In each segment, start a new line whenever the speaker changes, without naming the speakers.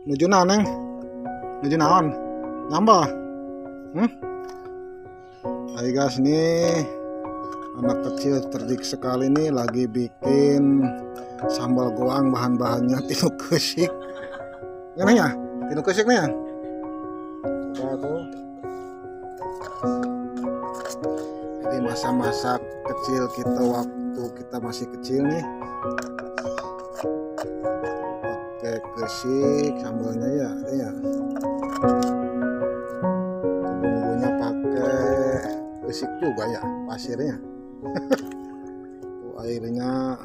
Nuju naon neng? Nuju naon? Nyambal? Hai guys, nih anak kecil cerdik sekali nih lagi bikin sambal goang. Bahan-bahannya tinu kesik. Gimana ya? Tinu kesik nih ya? Coba tuh. Jadi masa-masa kecil kita waktu kita masih kecil nih. Pakai kesik sambalnya ya. Bumbunya pakai kesik juga ya, pasirnya. Tuh airnya.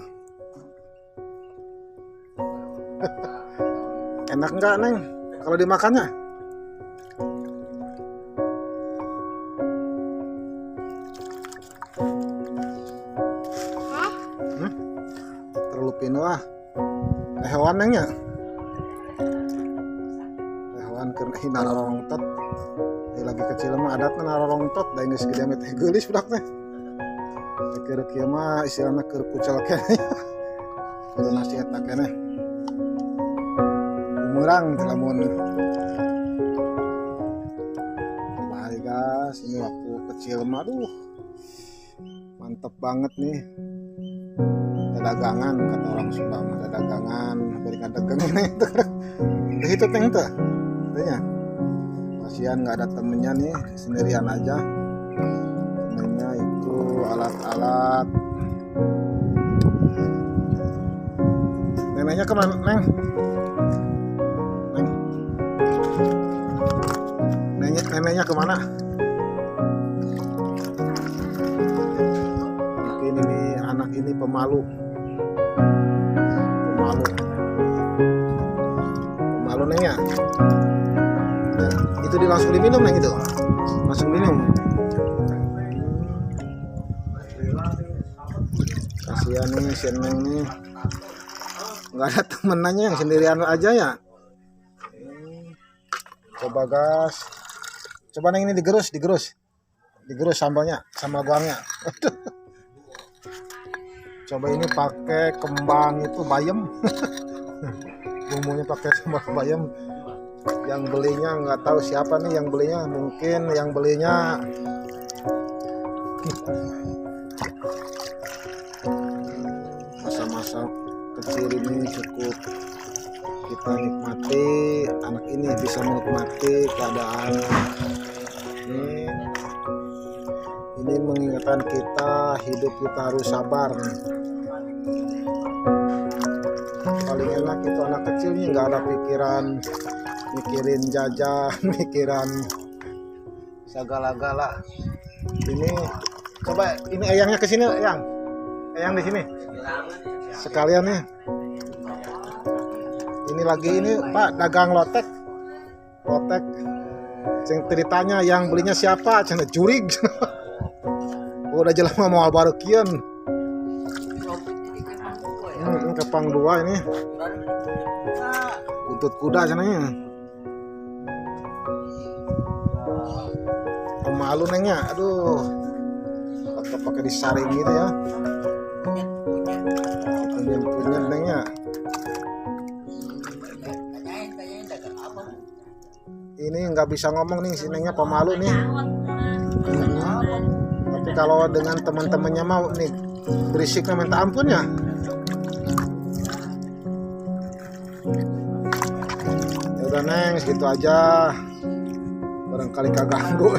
Enak nggak neng kalau dimakannya? Terlalu pino ah. Hewan nengnya. Hewan kena hina rongtot. Lagi kecil mah adat na rongtot da geus gede mah teh geulis budak teh. Keur kieu mah istilahna keur kucel keneh. Kudu nasi eta keneh. Umurang teh lamun. Bahaya guys, ini waktu kecil mah aduh. Mantep banget nih. Dagangan kata orang Sunda mah dagangan berikan dagangan itu. Itu teh teh. Tanya. Kasihan nggak ada temennya nih, sendirian aja. Temennya itu alat-alat. Neneknya kemana neng? Neneknya kemana? Mungkin ini anak ini pemalu neng ya. Itu langsung diminum neng, itu langsung minum. Kasihan nih si neng nih, nggak ada temenannya, yang sendirian aja ya. Coba gas, coba neng ini digerus sambalnya, sambal goangnya. Coba ini pakai kembang itu bayam. Bumbunya pakai sambal bayam. Yang belinya nggak tahu siapa nih yang belinya, mungkin yang belinya masa-masa kecil ini cukup kita nikmati. Anak ini bisa menikmati keadaan ini mengingatkan kita hidup kita harus sabar. Paling enak itu anak kecil nih nggak ada pikiran mikirin jajan, mikiran segala-gala. Ini coba ini eyangnya ke sini, eyang di sini. Sekalian nih. Ini lagi ini Pak dagang lotek. Ceng ceritanya yang belinya siapa? Cenah jurig. Udah jelas mau baru kian. Ini kepang dua ini. Butut kuda cenahnya. Pemalu nengnya, aduh, pakai disaring gitu ya. Punya nengnya. Ini nggak bisa ngomong nih si nengnya, pemalu nih. Tapi kalau dengan teman-temannya mau nih berisiknya minta ampun ya. Ya udah neng, segitu aja. Barangkali kaganggu.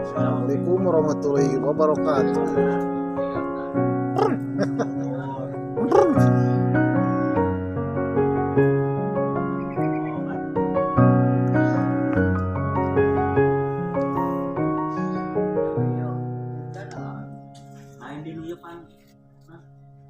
Assalamualaikum warahmatullahi wabarakatuh.